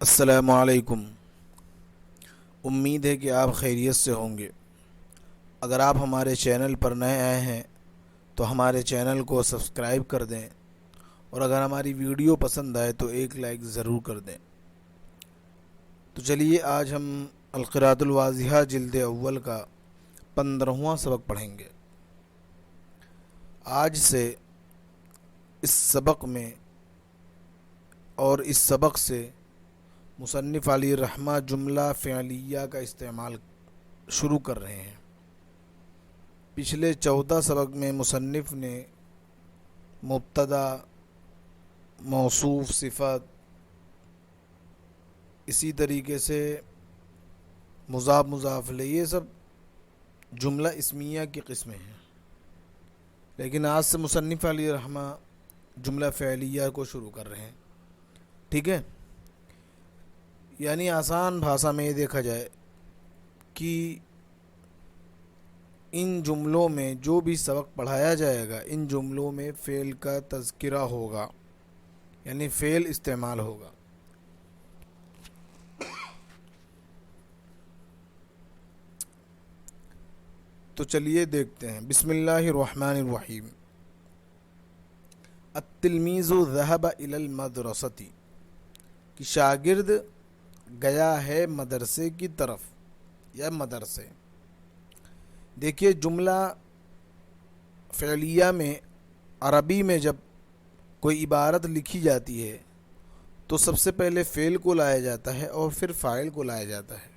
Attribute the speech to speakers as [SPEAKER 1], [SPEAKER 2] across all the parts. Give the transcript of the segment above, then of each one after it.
[SPEAKER 1] السلام علیکم۔ امید ہے کہ آپ خیریت سے ہوں گے۔ اگر آپ ہمارے چینل پر نئے آئے ہیں تو ہمارے چینل کو سبسکرائب کر دیں، اور اگر ہماری ویڈیو پسند آئے تو ایک لائک ضرور کر دیں۔ تو چلیے آج ہم القراءۃ الواضحہ جلد اول کا 15واں سبق پڑھیں گے۔ آج سے اس سبق میں اور اس سبق سے مصنف علیہ الرحمہ جملہ فعلیہ کا استعمال شروع کر رہے ہیں۔ پچھلے 14 سبق میں مصنف نے مبتدا، موصوف، صفت، اسی طریقے سے مضاف، مضاف الیہ، یہ سب جملہ اسمیہ کی قسمیں ہیں، لیکن آج سے مصنف علیہ الرحمہ جملہ فعلیہ کو شروع کر رہے ہیں۔ ٹھیک ہے، یعنی آسان بھاشا میں یہ دیکھا جائے کہ ان جملوں میں جو بھی سبق پڑھایا جائے گا، ان جملوں میں فعل کا تذکرہ ہوگا، یعنی فعل استعمال ہوگا۔ تو چلیے دیکھتے ہیں۔ بسم اللہ الرحمن الرحیم۔ التلمیذ ذهب الى المدرسة، کہ شاگرد گیا ہے مدرسے کی طرف یا مدرسے۔ دیکھیے جملہ فعلیہ میں عربی میں جب کوئی عبارت لکھی جاتی ہے تو سب سے پہلے فعل کو لایا جاتا ہے اور پھر فاعل کو لایا جاتا ہے،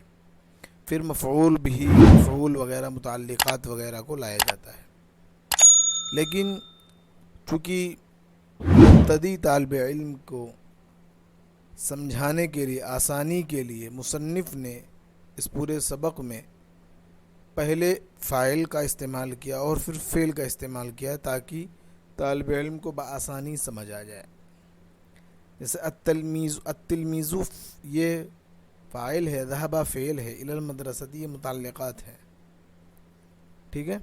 [SPEAKER 1] پھر مفعول بھی، مفعول وغیرہ، متعلقات وغیرہ کو لایا جاتا ہے۔ لیکن چونکہ مبتدی طالب علم کو سمجھانے کے لیے، آسانی کے لیے، مصنف نے اس پورے سبق میں پہلے فاعل کا استعمال کیا اور پھر فعل کا استعمال کیا تاکہ طالب علم کو بآسانی سمجھ آ جائے۔ جیسے التلمیذ یہ فاعل ہے، ذهب فعل ہے، الی المدرسۃ یہ متعلقات ہیں۔ ٹھیک ہے،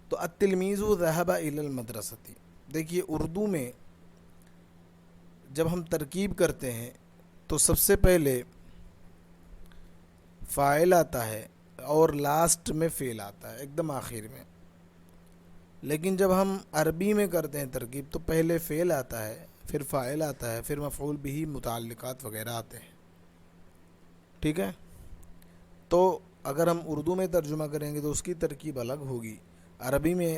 [SPEAKER 1] تو التلمیذ ذهب الی المدرسۃ۔ دیکھیے اردو میں جب ہم ترکیب کرتے ہیں تو سب سے پہلے فاعل آتا ہے اور لاسٹ میں فعل آتا ہے، ایک دم آخر میں۔ لیکن جب ہم عربی میں کرتے ہیں ترکیب تو پہلے فعل آتا ہے، پھر فاعل آتا ہے، پھر مفعول بھی، متعلقات وغیرہ آتے ہیں۔ ٹھیک ہے، تو اگر ہم اردو میں ترجمہ کریں گے تو اس کی ترکیب الگ ہوگی، عربی میں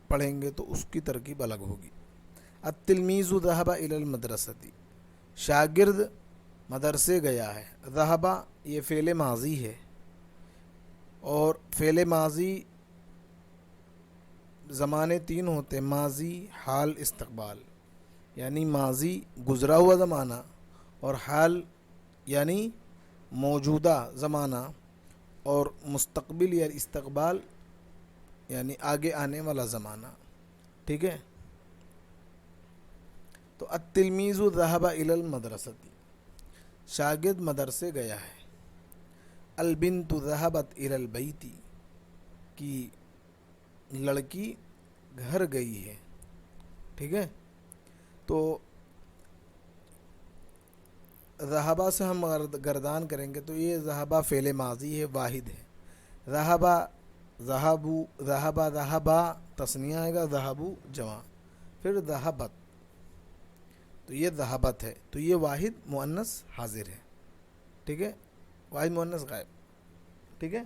[SPEAKER 1] پڑھیں گے تو اس کی ترکیب الگ ہوگی۔ التلمیذ ذهب الی المدرسۃ، شاگرد مدرسے گیا ہے۔ ذهب یہ فعل ماضی ہے، اور فعل ماضی زمانے 3 ہوتے ہیں، ماضی، حال، استقبال۔ یعنی ماضی گزرا ہوا زمانہ، اور حال یعنی موجودہ زمانہ، اور مستقبل یا استقبال یعنی آگے آنے والا زمانہ۔ ٹھیک ہے، تو التلمیذ ذهب الی المدرسۃ، شاگرد مدرسے گیا ہے۔ البنت ذهبت الی البیت، کی لڑکی گھر گئی ہے۔ ٹھیک ہے، تو ذهب سے ہم گردان کریں گے تو یہ ذهب فعل ماضی ہے، واحد ہے۔ ذهب، ذهبوا، ذهب، ذهبا تثنیہ آئے گا، ذهبوا جمع، پھر ذهبت، تو یہ ذهبت ہے، تو یہ واحد مؤنث حاضر ہے۔ ٹھیک ہے، واحد مؤنث غائب۔ ٹھیک ہے،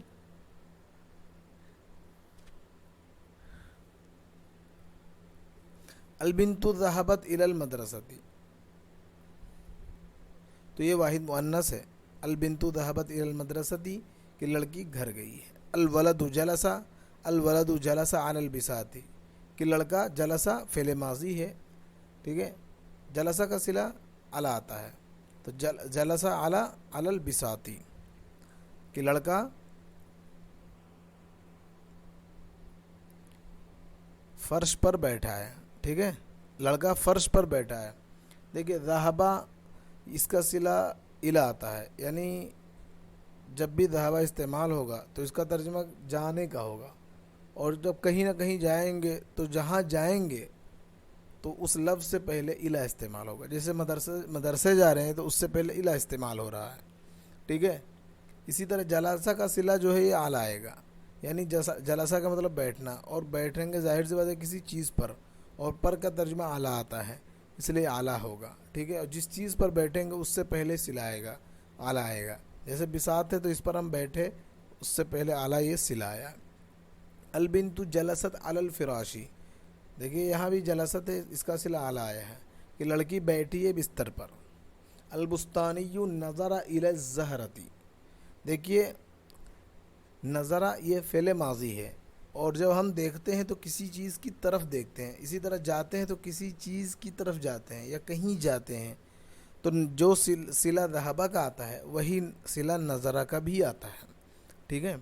[SPEAKER 1] البنت ذهبت الى المدرسۃ، تو یہ واحد مؤنث ہے۔ البنت ذهبت الى المدرسۃ کہ لڑکی گھر گئی ہے۔ الولد جلس، الولد جلس علی البساط کہ لڑکا، جلس فعل ماضی ہے۔ ٹھیک ہے، جلس کا صلہ علی آتا ہے، تو جلس علی البساط کہ لڑکا فرش پر بیٹھا ہے۔ ٹھیک ہے، لڑکا فرش پر بیٹھا ہے۔ دیکھیے ذهب اس کا صلہ الی آتا ہے، یعنی جب بھی ذهب استعمال ہوگا تو اس کا ترجمہ جانے کا ہوگا، اور جب کہیں نہ کہیں جائیں گے تو جہاں جائیں گے تو اس لفظ سے پہلے الا استعمال ہوگا. جیسے مدرسے جا رہے ہیں تو اس سے پہلے الا استعمال ہو رہا ہے. ٹھیک ہے. اسی طرح جلسہ کا صلہ جو ہے یہ اعلیٰ آئے گا. یعنی جلسہ کا مطلب بیٹھنا, اور بیٹھیں گے ظاہر سی بات ہے کسی چیز پر, اور پر کا ترجمہ اعلیٰ آتا ہے اس لیے اعلیٰ ہوگا. ٹھیک ہے. اور جس چیز پر بیٹھیں گے اس سے پہلے صلہ آئے گا, اعلیٰ آئے گا. جیسے بساط ہے تو اس پر ہم بیٹھے, اس سے پہلے اعلیٰ یہ صلہ آیا. البنت جلست علی الفراشی, دیکھیے یہاں بھی جلست ہے, اس کا صلہ اعلیٰ آیا ہے کہ لڑکی بیٹھی ہے بستر پر. البستانی نظر الی الزہرتی, دیکھیے نظرہ یہ فعل ماضی ہے, اور جب ہم دیکھتے ہیں تو کسی چیز کی طرف دیکھتے ہیں. اسی طرح جاتے ہیں تو کسی چیز کی طرف جاتے ہیں یا کہیں جاتے ہیں, تو جو صلہ ذہبہ کا آتا ہے وہی صلہ نظرہ کا بھی آتا ہے. ٹھیک ہے.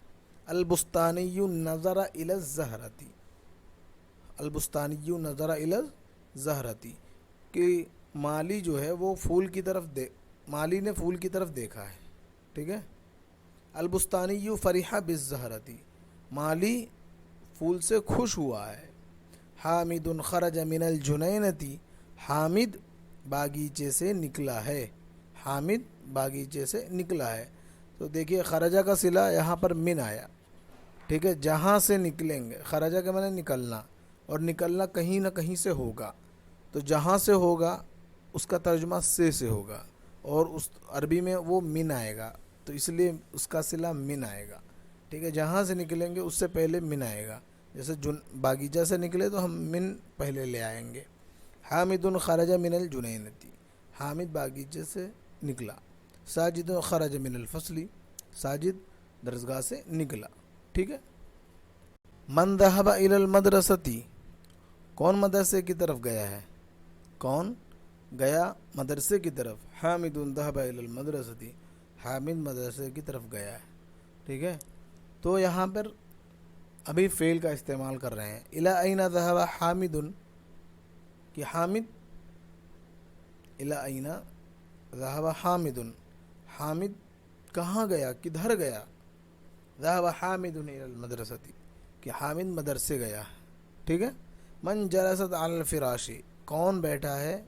[SPEAKER 1] البستانی نظر الی الزہرتی, البستانی نظر الی الزہرتی, کہ مالی جو ہے وہ پھول کی طرف مالی نے پھول کی طرف دیکھا ہے. ٹھیک ہے. البستانی فرح بالزہرتی, مالی پھول سے خوش ہوا ہے. حامد خرج من الجنینتی, حامد باغیچے سے نکلا ہے, حامد باغیچے سے نکلا ہے. تو دیکھیے خرجہ کا صلہ یہاں پر من آیا. ٹھیک ہے. جہاں سے نکلیں گے, خرجہ کے معنی نکلنا, اور نکلنا کہیں نہ کہیں سے ہوگا, تو جہاں سے ہوگا اس کا ترجمہ سے ہوگا, اور اس عربی میں وہ من آئے گا, تو اس لیے اس کا صلہ من آئے گا. ٹھیک ہے. جہاں سے نکلیں گے اس سے پہلے من آئے گا. جیسے باغیچہ سے نکلے تو ہم من پہلے لے آئیں گے. حامد خرج من الجنینتی, حامد باغیچے سے نکلا. ساجد خرج من الفصل, ساجد درسگاہ سے نکلا. ٹھیک ہے. من ذهب الى المدرستی, کون مدرسے کی طرف گیا ہے, کون گیا مدرسے کی طرف. حامد ذهب الى المدرستی, حامد مدرسے کی طرف گیا ہے. ٹھیک ہے. تو یہاں پر ابھی فعل کا استعمال کر رہے ہیں. الی این ذهب حامد, کہ حامد, الی این ذهب حامد, حامد کہاں گیا, کدھر گیا. ذهب حامد الى المدرستی, کہ حامد مدرسے گیا. ٹھیک ہے. من جلست علی الفراش, کون بیٹھا ہے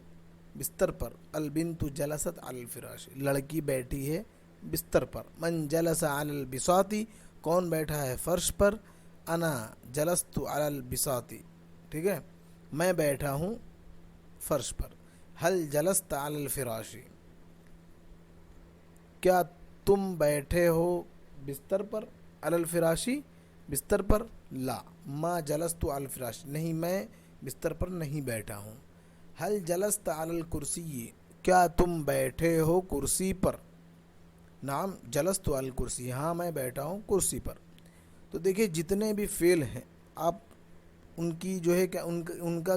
[SPEAKER 1] بستر پر. البنت جلست علی الفراش, لڑکی بیٹھی ہے بستر پر. من جلس علی البساط, کون بیٹھا ہے فرش پر. انا جلست علی البساط, ٹھیک ہے, میں بیٹھا ہوں فرش پر. هل جلست علی الفراش, کیا تم بیٹھے ہو بستر پر. علی الفراشی, بستر پر. لا ما جلست علی الفراش, نہیں میں بستر پر نہیں بیٹھا ہوں. هل جلست علی الکرسی, کیا تم بیٹھے ہو کرسی پر. نعم جلست علی الکرسی, ہاں میں بیٹھا ہوں کرسی پر. تو دیکھیے جتنے بھی فعل ہیں آپ ان کی جو ہے کہ ان کا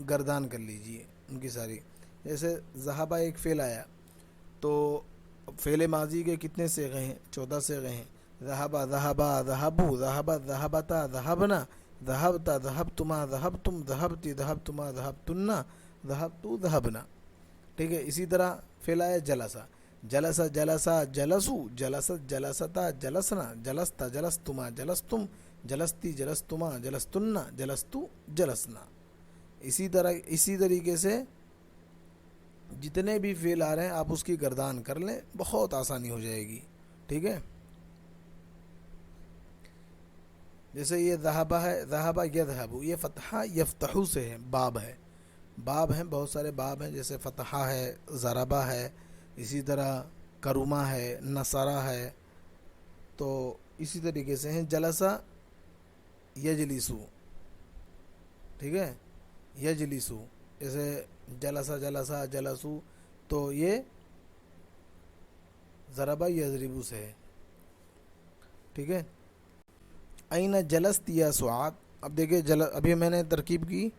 [SPEAKER 1] گردان کر لیجئے, ان کی ساری. جیسے ذہبہ ایک فعل آیا, تو فعل ماضی کے کتنے صیغے ہیں, 14 صیغے ہیں. ذہبہ, ذہبا, ذہبو, ذہبہ, ذہبتا, ذہبنا, ذہبتا, ذہبتما, ذہبتم, ذہبتی, ذہبتما, ذہبتنا, ذہبتو, ذہبنا. ٹھیک ہے. اسی طرح فعل آیا جلسہ, جلسہ, جلسا, جلسو, جلست, جلستا, جلسنا, جلستا, جلستما, جلستم, جلستی, جلستما, جلستنا, جلستو, جلسنا. اسی طریقے سے جتنے بھی فعل آ رہے ہیں آپ اس کی گردان کر لیں, بہت آسانی ہو جائے گی. ٹھیک ہے. جیسے یہ ذہبہ ہے, ذہبہ یذہبو, یہ فتحہ یفتحو سے ہے, باب ہے, باب ہیں, بہت سارے باب ہیں. جیسے فتحہ ہے, ضربہ ہے, اسی طرح کرما ہے, نصرہ ہے. تو اسی طریقے سے ہیں جلسہ یجلسو. ٹھیک ہے. یجلسو, جیسے جلسہ, جلسہ, جلسو, تو یہ ضربہ یضربو سے ہے. ٹھیک ہے. این جلست یا سعاد, اب دیکھیں ابھی میں نے ترکیب کی.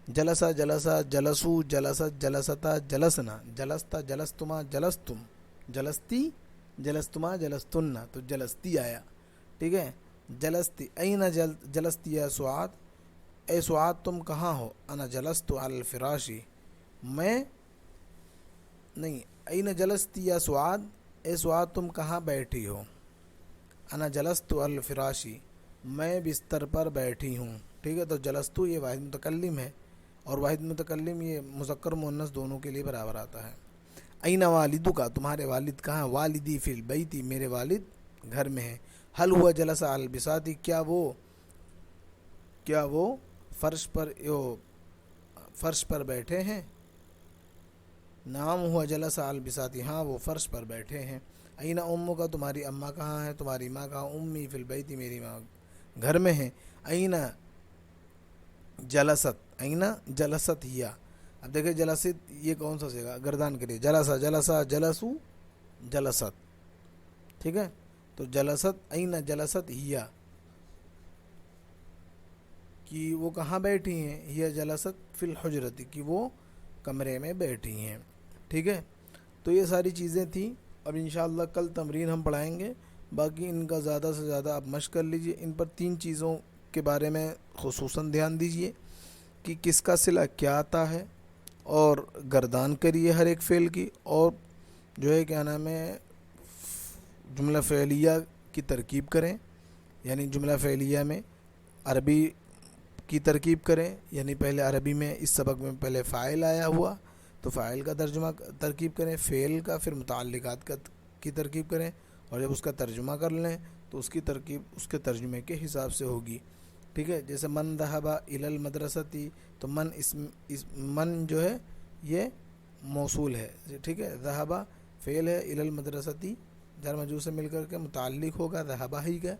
[SPEAKER 1] جلسہ, جلسہ, جلسو, جلست, جلستا, جلسنا, جلستا, جلستما, جلستم, جلستی, جلستما, جلستنا, تو جلستی آیا. ٹھیک ہے. جلستی, این جلستی یا سعاد, اے سعاد تم کہاں ہو. انا جلست علی الفراشی, میں نہیں. این جلستی یا سعاد, اے سعاد تم کہاں بیٹھی ہو. انا جلست علی الفراشی, میں بستر پر بیٹھی ہوں. ٹھیک ہے. تو جلستو یہ واحد متکلم ہے, اور واحد متکلم یہ مذکر مؤنث دونوں کے لیے برابر آتا ہے۔ این والدک، تمہارے والد کہاں؟ والدی فی البیت، میرے والد گھر میں ہیں۔ حل ہوا جلس علی البساط، کیا وہ فرش پر بیٹھے ہیں؟ نعم ہوا جلس علی البساط، ہاں وہ فرش پر بیٹھے ہیں۔ این امک، تمہاری اماں کہاں ہے؟ تمہاری ماں کہاں؟ امی فی البیت، میری ماں گھر میں ہیں۔ این جلست ہیا، اب دیکھیں جلست یہ کون سا سیگا؟ گردان کے لیے، جلسو جلست، ٹھیک ہے؟ تو جلست، این جلست ہیا، کہ وہ کہاں بیٹھی ہیں؟ ہیا جلست فی الحجرت، کہ وہ کمرے میں بیٹھی ہیں، ٹھیک ہے؟ تو یہ ساری چیزیں تھیں۔ اب انشاءاللہ کل تمرین ہم پڑھائیں گے، باقی ان کا زیادہ سے زیادہ آپ مشق کر لیجئے۔ ان پر 3 چیزوں کے بارے میں خصوصاً دھیان دیجئے کہ کس کا صلہ کیا آتا ہے، اور گردان کریے ہر ایک فعل کی، اور جو ہے کیا نام ہے جملہ فعلیہ کی ترکیب کریں، یعنی جملہ فعلیہ میں عربی کی ترکیب کریں، یعنی پہلے عربی میں اس سبق میں پہلے فاعل آیا ہوا تو فاعل کا ترجمہ ترکیب کریں، فعل کا، پھر متعلقات کی ترکیب کریں، اور جب اس کا ترجمہ کر لیں تو اس کی ترکیب اس کے ترجمے کے حساب سے ہوگی، ٹھیک ہے؟ جیسے من ذهب الى المدرسۃ، تو من جو ہے یہ موصول ہے، ٹھیک ہے؟ ذهب فعل ہے، الى المدرسۃ جار مجرور سے مل کر کے متعلق ہوگا ذهب ہی کا،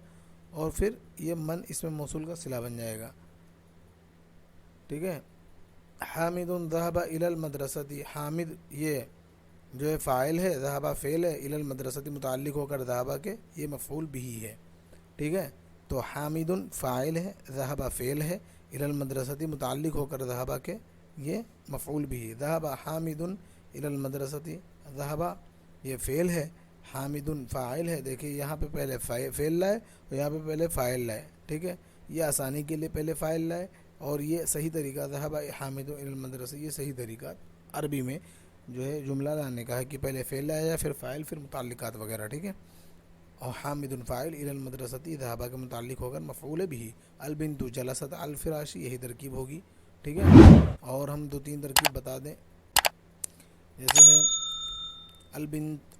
[SPEAKER 1] اور پھر یہ من اس میں موصول کا صلہ بن جائے گا، ٹھیک ہے؟ حامد ذهب الى المدرسۃ، حامد یہ جو ہے فاعل ہے، ذهب فعل ہے، الى المدرسۃ متعلق ہو کر ذهب کے یہ مفعول بھی ہے، ٹھیک ہے؟ تو حامد فاعل ہے، ذهب فعل ہے، الى المدرسۃ متعلق ہو کر ذهب کے یہ مفعول بھی ہے۔ ذهب حامد الى المدرسۃ، ذهب یہ فعل ہے، حامد فاعل ہے، دیکھیں یہاں پہ پہلے فعل لائے اور یہاں پہ پہلے فاعل لائے، ٹھیک ہے؟ یہ آسانی کے لیے پہلے فاعل لائے، اور یہ صحیح طریقہ ذهب حامد الى المدرسۃ، یہ صحیح طریقہ عربی میں جو ہے جملہ لانے کا ہے کہ پہلے فعل لایا پھر فاعل پھر متعلقات وغیرہ، ٹھیک ہے؟ اور حامد فاعل الى المدرسۃ ذهب کے متعلق ہو کر مفعول بھی، البنت جلست علی الفراش، یہی ترکیب ہوگی، ٹھیک ہے؟ اور ہم 2-3 ترکیب بتا دیں، جیسے ہے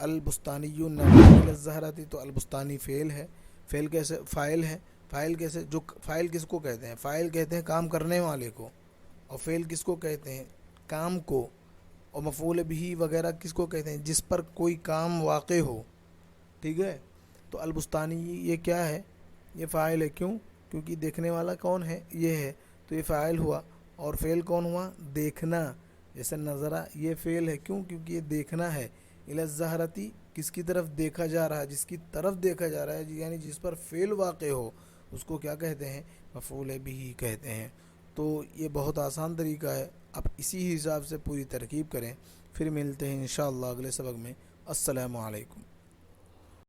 [SPEAKER 1] البستانی نظر الى الزہرۃ، تو البستانی فعل ہے، فعل کیسے؟ فاعل ہے، فاعل کیسے؟ جو فاعل کس کو کہتے ہیں؟ فاعل کہتے ہیں کام کرنے والے کو، اور فعل کس کو کہتے ہیں؟ کام کو، اور مفعول بھی وغیرہ کس کو کہتے ہیں؟ جس پر کوئی کام واقع ہو، ٹھیک ہے؟ تو البستانی یہ کیا ہے؟ یہ فاعل ہے، کیوں؟ کیونکہ دیکھنے والا کون ہے؟ یہ ہے، تو یہ فاعل ہوا، اور فعل کون ہوا؟ دیکھنا، جیسے نظرہ یہ فعل ہے، کیوں؟ کیونکہ یہ دیکھنا ہے، الی الزہرۃ کس کی طرف دیکھا جا رہا ہے؟ جس کی طرف دیکھا جا رہا ہے، یعنی جس پر فعل واقع ہو اس کو کیا کہتے ہیں؟ مفعول بھی کہتے ہیں۔ تو یہ بہت آسان طریقہ ہے، آپ اسی حساب سے پوری ترکیب کریں، پھر ملتے ہیں انشاءاللہ اگلے سبق میں۔ السلام علیکم۔